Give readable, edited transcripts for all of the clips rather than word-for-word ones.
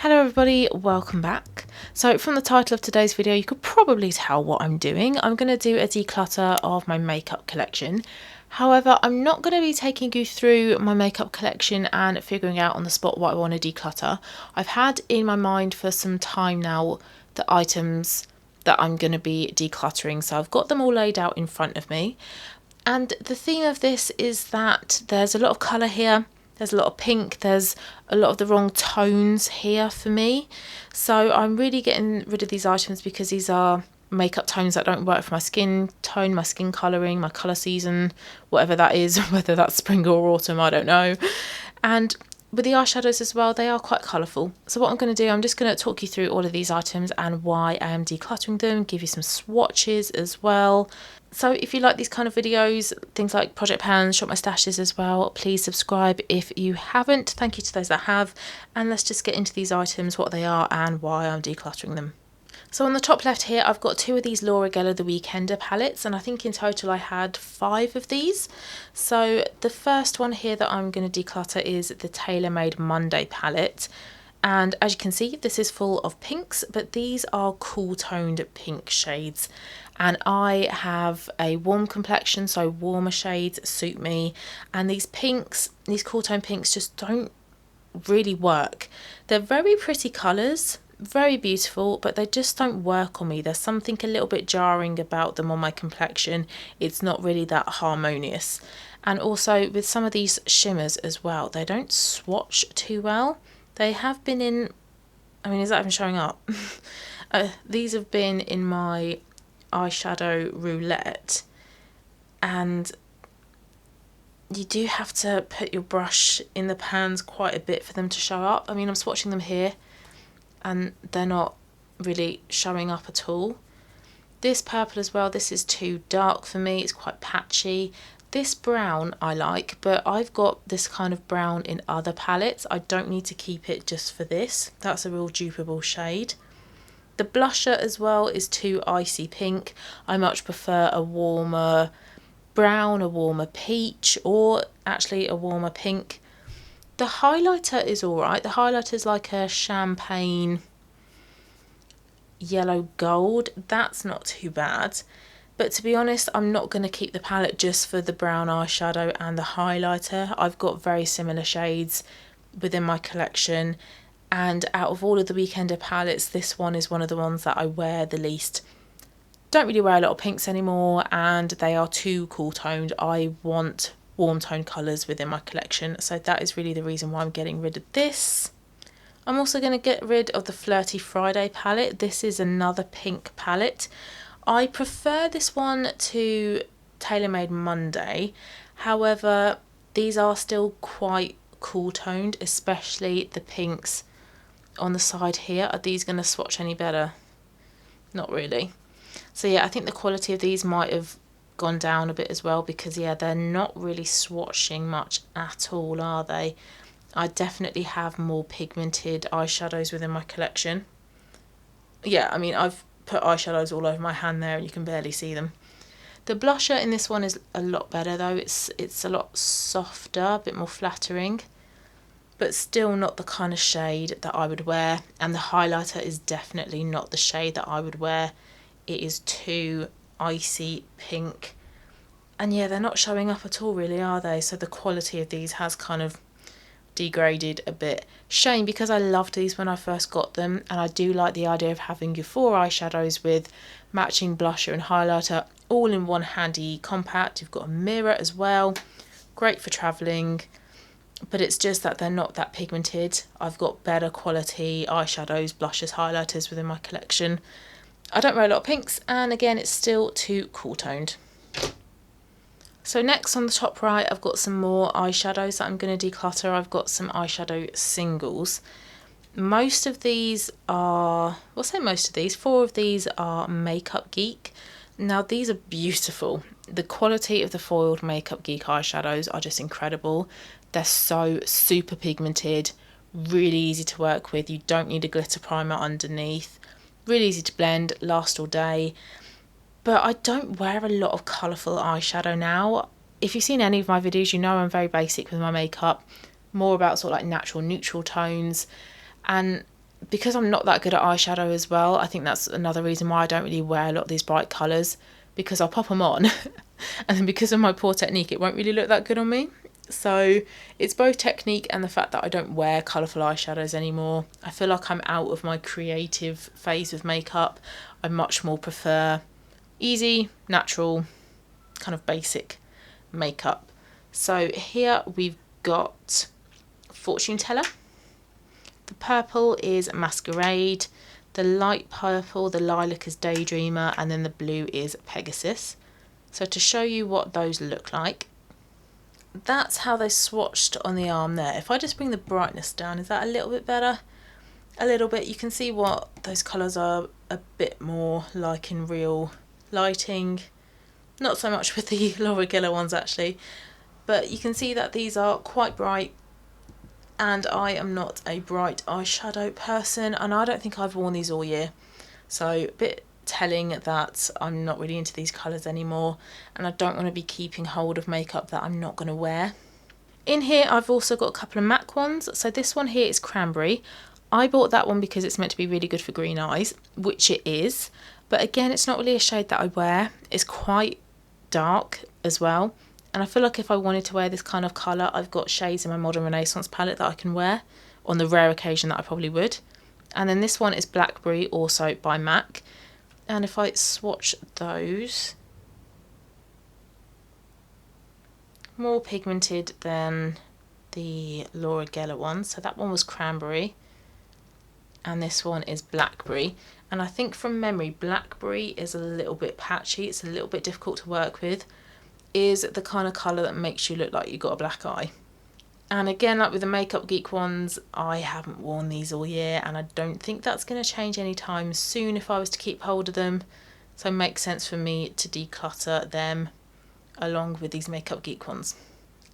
Hello everybody, welcome back. So from the title of today's video you could probably tell what I'm doing. I'm going to do a declutter of my makeup collection. However, I'm not going to be taking you through my makeup collection and figuring out on the spot what I want to declutter. I've had in my mind for some time now the items that I'm going to be decluttering, so I've got them all laid out in front of me. And the theme of this is that there's a lot of colour here. There's a lot of pink, there's a lot of the wrong tones here for me. So I'm really getting rid of these items because these are makeup tones that don't work for my skin tone, my skin colouring, my colour season, whatever that is, whether that's spring or autumn, I don't know. And with the eyeshadows as well, they are quite colourful. So what I'm going to do, I'm just going to talk you through all of these items and why I am decluttering them, give you some swatches as well. So if you like these kind of videos, things like project pans, shop my stashes as well, please subscribe if you haven't. Thank you to those that have. And let's just get into these items, what they are and why I'm decluttering them. So on the top left here, I've got two of these Laura Geller The Weekender palettes, and I think in total I had 5 of these. So the first one here that I'm going to declutter is the Tailor Made Monday palette. And as you can see, this is full of pinks, but these are cool toned pink shades. And I have a warm complexion, so warmer shades suit me. And these pinks, these cool tone pinks just don't really work. They're very pretty colours, very beautiful, but they just don't work on me. There's something a little bit jarring about them on my complexion. It's not really that harmonious. And also with some of these shimmers as well, they don't swatch too well. They have been in, I mean, is that even showing up? These have been in my eyeshadow roulette, and you do have to put your brush in the pans quite a bit for them to show up. I mean, I'm swatching them here and they're not really showing up at all. This purple as well, this is too dark for me, it's quite patchy. This brown I like, but I've got this kind of brown in other palettes. I don't need to keep it just for this. That's a real dupeable shade. The blusher as well is too icy pink. I much prefer a warmer brown, a warmer peach, or actually a warmer pink. The highlighter is alright. The highlighter is like a champagne yellow gold. That's not too bad. But to be honest, I'm not going to keep the palette just for the brown eyeshadow and the highlighter. I've got very similar shades within my collection. And out of all of the Weekender palettes, this one is one of the ones that I wear the least. Don't really wear a lot of pinks anymore, and they are too cool toned. I want warm tone colours within my collection. So that is really the reason why I'm getting rid of this. I'm also going to get rid of the Flirty Friday palette. This is another pink palette. I prefer this one to Tailor Made Monday. However, these are still quite cool toned, especially the pinks on the side here. Are these going to swatch any better? Not really. So yeah, I think the quality of these might have gone down a bit as well, because yeah, they're not really swatching much at all, are they? I definitely have more pigmented eyeshadows within my collection. Yeah, I mean, I've put eyeshadows all over my hand there and you can barely see them. The blusher in this one is a lot better though. It's a lot softer, a bit more flattering, but still not the kind of shade that I would wear. And the highlighter is definitely not the shade that I would wear. It is too icy pink. And yeah, they're not showing up at all really, are they? So the quality of these has kind of degraded a bit. Shame, because I loved these when I first got them, and I do like the idea of having your 4 eyeshadows with matching blusher and highlighter all in one handy compact. You've got a mirror as well, great for travelling, but it's just that they're not that pigmented. I've got better quality eyeshadows, blushes, highlighters within my collection. I don't wear a lot of pinks, and again, it's still too cool toned. So next on the top right, I've got some more eyeshadows that I'm going to declutter. I've got some eyeshadow singles. Most of these are, well, say most of these, 4 of these are Makeup Geek. Now these are beautiful. The quality of the foiled Makeup Geek eyeshadows are just incredible. They're so super pigmented, really easy to work with. You don't need a glitter primer underneath. Really easy to blend, last all day. But I don't wear a lot of colourful eyeshadow now. If you've seen any of my videos, you know I'm very basic with my makeup. More about sort of like natural neutral tones. And because I'm not that good at eyeshadow as well, I think that's another reason why I don't really wear a lot of these bright colours, because I'll pop them on and then because of my poor technique it won't really look that good on me. So it's both technique and the fact that I don't wear colourful eyeshadows anymore. I feel like I'm out of my creative phase with makeup. I much more prefer easy, natural, kind of basic makeup. So here we've got Fortune Teller. The purple is Masquerade, the light purple, the lilac is Daydreamer, and then the blue is Pegasus. So to show you what those look like, that's how they swatched on the arm there. If I just bring the brightness down, is that a little bit better? A little bit. You can see what those colours are a bit more like in real lighting. Not so much with the Laura Geller ones actually, but you can see that these are quite bright, and I am not a bright eyeshadow person, and I don't think I've worn these all year, so a bit telling that I'm not really into these colours anymore, and I don't want to be keeping hold of makeup that I'm not going to wear. In here I've also got a couple of MAC ones. So this one here is Cranberry. I bought that one because it's meant to be really good for green eyes, which it is, but again it's not really a shade that I wear. It's quite dark as well, and I feel like if I wanted to wear this kind of colour, I've got shades in my Modern Renaissance palette that I can wear on the rare occasion that I probably would. And then this one is Blackberry, also by MAC, and if I swatch those, more pigmented than the Laura Geller one. So that one was Cranberry and this one is Blackberry, and I think from memory Blackberry is a little bit patchy, it's a little bit difficult to work with, is the kind of colour that makes you look like you've got a black eye. And again, like with the Makeup Geek ones, I haven't worn these all year, and I don't think that's going to change anytime soon if I was to keep hold of them, so it makes sense for me to declutter them along with these Makeup Geek ones.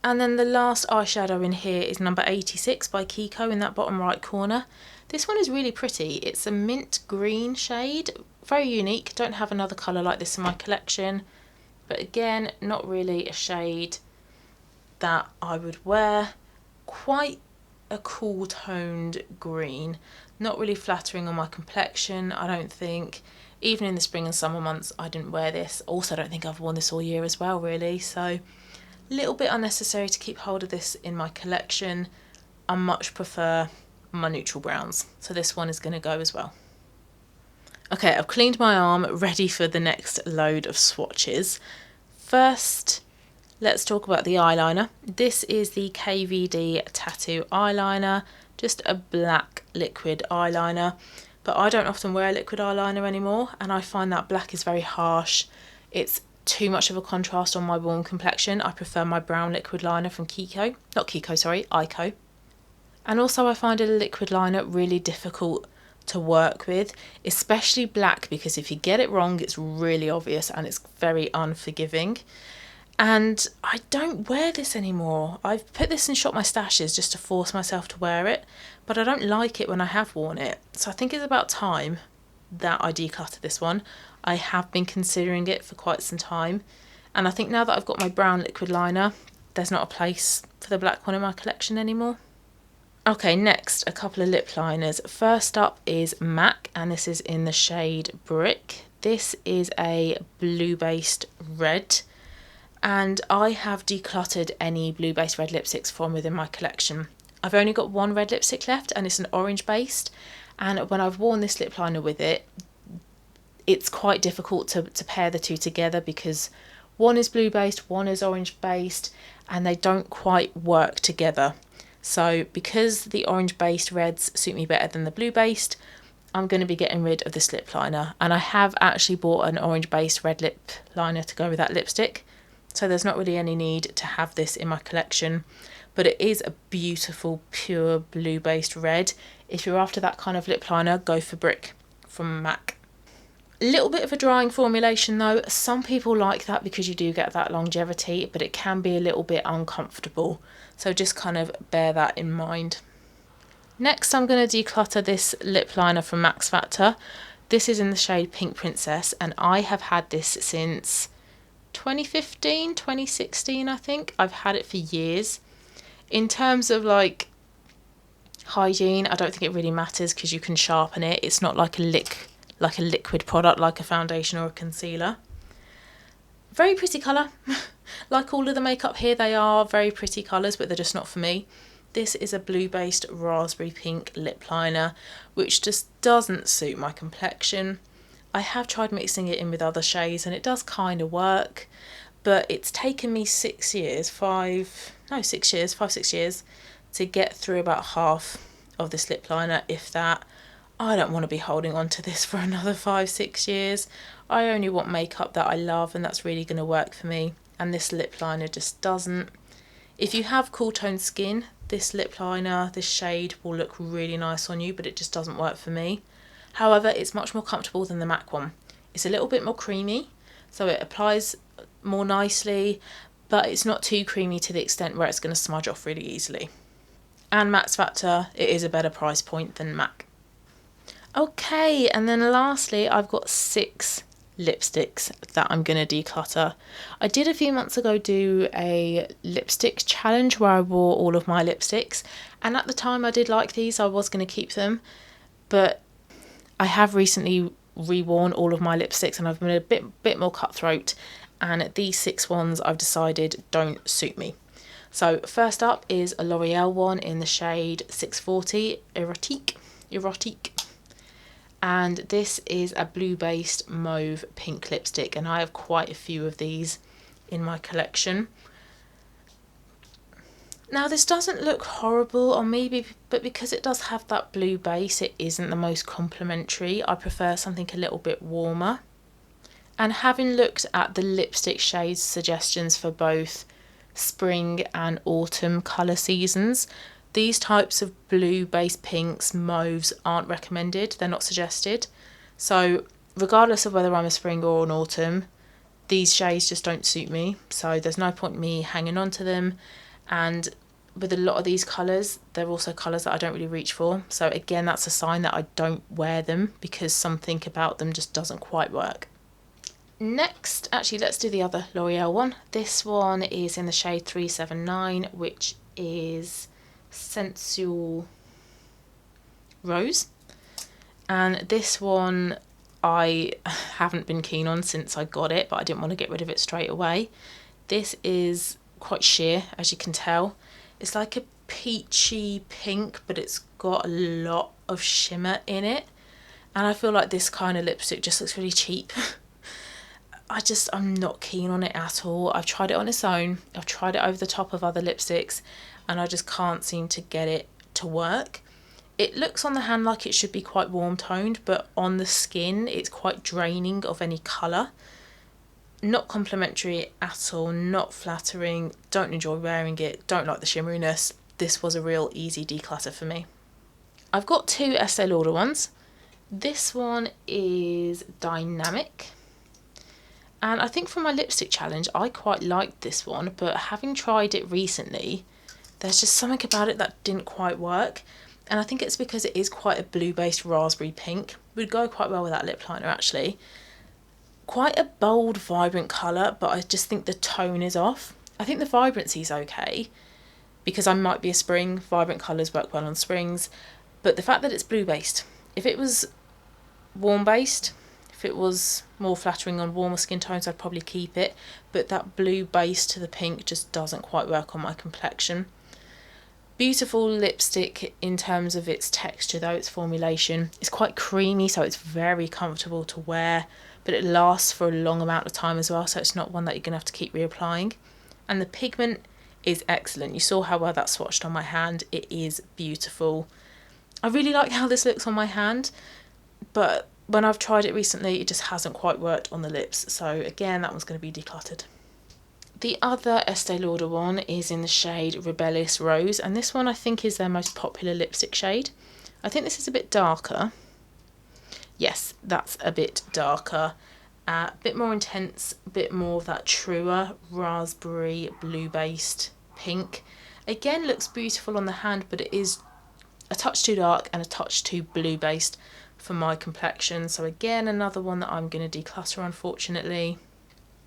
And then the last eyeshadow in here is number 86 by Kiko in that bottom right corner. This one is really pretty. It's a mint green shade, very unique. Don't have another colour like this in my collection, but again, not really a shade that I would wear. Quite a cool toned green, not really flattering on my complexion, I don't think. Even in the spring and summer months I didn't wear this. Also, I don't think I've worn this all year as well, really, so a little bit unnecessary to keep hold of this in my collection. I much prefer my neutral browns, so this one is going to go as well. Okay, I've cleaned my arm, ready for the next load of swatches. First, let's talk about the eyeliner. This is the KVD Tattoo Eyeliner, just a black liquid eyeliner, but I don't often wear liquid eyeliner anymore, and I find that black is very harsh. It's too much of a contrast on my warm complexion. I prefer my brown liquid liner from Ico. And also I find a liquid liner really difficult to work with, especially black, because if you get it wrong it's really obvious and it's very unforgiving. And I don't wear this anymore. I've put this in Shop My Stashes just to force myself to wear it, but I don't like it when I have worn it. So I think it's about time that I declutter this one. I have been considering it for quite some time, and I think now that I've got my brown liquid liner, there's not a place for the black one in my collection anymore. Okay, next, a couple of lip liners. First up is MAC, and this is in the shade Brick. This is a blue-based red, and I have decluttered any blue-based red lipsticks from within my collection. I've only got one red lipstick left, and it's an orange-based, and when I've worn this lip liner with it, it's quite difficult to pair the two together because one is blue-based, one is orange-based, and they don't quite work together. So because the orange-based reds suit me better than the blue-based, I'm going to be getting rid of this lip liner. And I have actually bought an orange-based red lip liner to go with that lipstick, so there's not really any need to have this in my collection. But it is a beautiful, pure blue-based red. If you're after that kind of lip liner, go for Brick from MAC. A little bit of a drying formulation though. Some people like that because you do get that longevity, but it can be a little bit uncomfortable. So just kind of bear that in mind. Next, I'm going to declutter this lip liner from Max Factor. This is in the shade Pink Princess, and I have had this since 2015, 2016, I think. I've had it for years. In terms of like hygiene, I don't think it really matters because you can sharpen it. It's not like a liquid product like a foundation or a concealer. Very pretty colour. Like all of the makeup here, they are very pretty colours, but they're just not for me. This is a blue based raspberry pink lip liner, which just doesn't suit my complexion. I have tried mixing it in with other shades and it does kind of work, but it's taken me 6 years, 5, 6 years to get through about half of this lip liner, if that. I don't want to be holding on to this for another 5-6 years. I only want makeup that I love and that's really going to work for me, and this lip liner just doesn't. If you have cool toned skin, this lip liner, this shade will look really nice on you, but it just doesn't work for me. However, it's much more comfortable than the MAC one. It's a little bit more creamy, so it applies more nicely, but it's not too creamy to the extent where it's going to smudge off really easily. And matte factor, it is a better price point than MAC. Okay, and then lastly, I've got 6 lipsticks that I'm going to declutter. I did a few months ago do a lipstick challenge where I wore all of my lipsticks, and at the time I did like these, I was going to keep them, but I have recently reworn all of my lipsticks and I've been a bit more cutthroat, and these 6 ones I've decided don't suit me. So first up is a L'Oreal one in the shade 640 Erotique. And this is a blue based mauve pink lipstick, and I have quite a few of these in my collection. Now this doesn't look horrible on me, but because it does have that blue base, it isn't the most complimentary. I prefer something a little bit warmer. And having looked at the lipstick shades suggestions for both spring and autumn colour seasons, these types of blue based pinks, mauves aren't recommended, they're not suggested. So regardless of whether I'm a spring or an autumn, these shades just don't suit me, so there's no point in me hanging on to them. And with a lot of these colours, they're also colours that I don't really reach for, so again that's a sign that I don't wear them because something about them just doesn't quite work. Next, actually let's do the other L'Oreal one. This one is in the shade 379, which is Sensual Rose, and this one I haven't been keen on since I got it, but I didn't want to get rid of it straight away. This is quite sheer, as you can tell. It's like a peachy pink, but it's got a lot of shimmer in it, and I feel like this kind of lipstick just looks really cheap. I'm not keen on it at all. I've tried it on its own, I've tried it over the top of other lipsticks, and I just can't seem to get it to work. It looks on the hand like it should be quite warm toned, but on the skin it's quite draining of any colour. Not complimentary at all, not flattering, don't enjoy wearing it, don't like the shimmeriness. This was a real easy declutter for me. I've got 2 Estee Lauder ones. This one is Dynamic. And I think for my lipstick challenge, I quite liked this one, but having tried it recently, there's just something about it that didn't quite work. And I think it's because it is quite a blue-based raspberry pink. Would go quite well with that lip liner, actually. Quite a bold, vibrant colour, but I just think the tone is off. I think the vibrancy is okay, because I might be a spring, vibrant colours work well on springs, but the fact that it's blue-based, if it was warm-based, if it was more flattering on warmer skin tones, I'd probably keep it, but that blue base to the pink just doesn't quite work on my complexion. Beautiful lipstick in terms of its texture though, its formulation. It's quite creamy, so it's very comfortable to wear, but it lasts for a long amount of time as well, so it's not one that you're going to have to keep reapplying. And the pigment is excellent. You saw how well that swatched on my hand. It is beautiful. I really like how this looks on my hand, but when I've tried it recently, it just hasn't quite worked on the lips. So again, that one's going to be decluttered. The other Estee Lauder one is in the shade Rebellious Rose, and this one I think is their most popular lipstick shade. I think this is a bit darker. Yes, that's a bit darker. A bit more intense, a bit more of that truer raspberry blue-based pink. Again, looks beautiful on the hand, but it is a touch too dark and a touch too blue-based for my complexion. So again, another one that I'm going to declutter, unfortunately.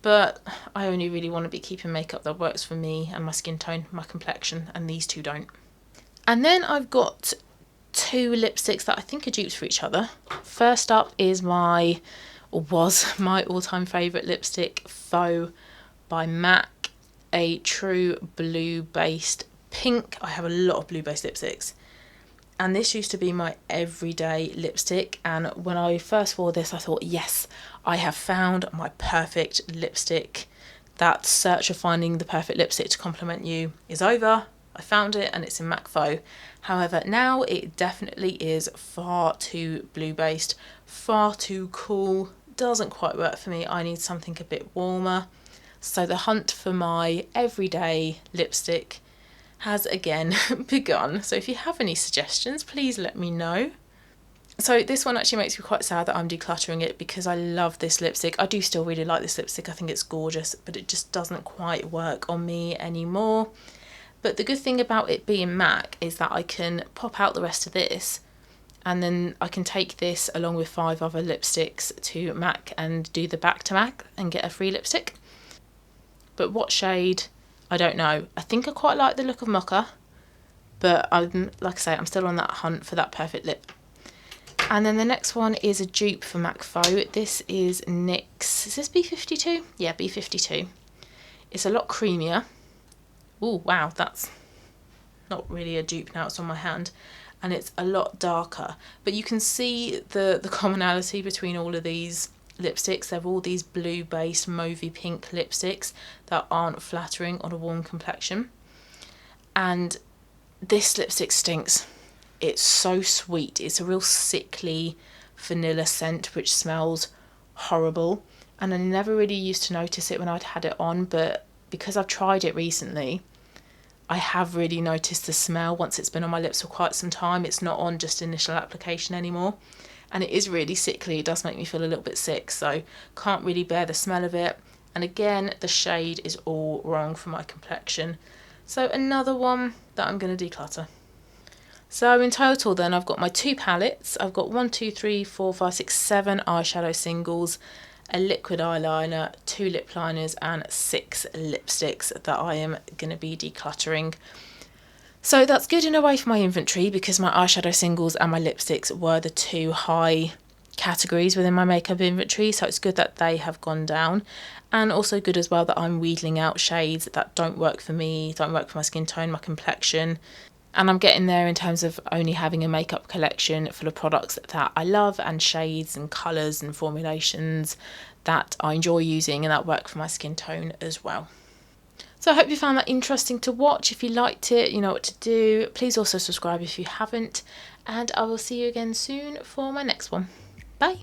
But I only really want to be keeping makeup that works for me and my skin tone, my complexion, and these two don't. And then I've got two lipsticks that I think are dupes for each other. First up is was my all-time favourite lipstick, Faux by MAC, a true blue-based pink. I have a lot of blue-based lipsticks. And this used to be my everyday lipstick. And when I first wore this, I thought, yes, I have found my perfect lipstick. That search of finding the perfect lipstick to complement you is over. I found it and it's in MAC Faux. However, now it definitely is far too blue-based, far too cool. Doesn't quite work for me. I need something a bit warmer. So the hunt for my everyday lipstick has again begun. So if you have any suggestions, please let me know. So this one actually makes me quite sad that I'm decluttering it, because I love this lipstick. I do still really like this lipstick. I think it's gorgeous, but it just doesn't quite work on me anymore. But the good thing about it being MAC is that I can pop out the rest of this, and then I can take this along with 5 other lipsticks to MAC and do the back to MAC and get a free lipstick. But what shade? I don't know. I think I quite like the look of Mocha, but like I say, I'm still on that hunt for that perfect lip. And then the next one is a dupe for MAC Faux. This is NYX. Is this B52? Yeah, B52. It's a lot creamier. Oh wow, that's not really a dupe now, it's on my hand. And it's a lot darker. But you can see the commonality between all of these lipsticks. They're all these blue-based mauvey pink lipsticks that aren't flattering on a warm complexion. And this lipstick stinks. It's so sweet. It's a real sickly vanilla scent which smells horrible. And I never really used to notice it when I'd had it on, but because I've tried it recently, I have really noticed the smell once it's been on my lips for quite some time. It's not on just initial application anymore. And it is really sickly. It does make me feel a little bit sick, so can't really bear the smell of it. And again, the shade is all wrong for my complexion. So another one that I'm going to declutter. So in total then, I've got my 2 palettes. I've got 1, 2, 3, 4, 5, 6, 7 eyeshadow singles, a liquid eyeliner, 2 lip liners and 6 lipsticks that I am going to be decluttering. So that's good in a way for my inventory, because my eyeshadow singles and my lipsticks were the 2 high categories within my makeup inventory, so it's good that they have gone down. And also good as well that I'm wheedling out shades that don't work for me, don't work for my skin tone, my complexion. And I'm getting there in terms of only having a makeup collection full of products that I love, and shades and colours and formulations that I enjoy using and that work for my skin tone as well. So I hope you found that interesting to watch. If you liked it, you know what to do. Please also subscribe if you haven't. And I will see you again soon for my next one. Bye.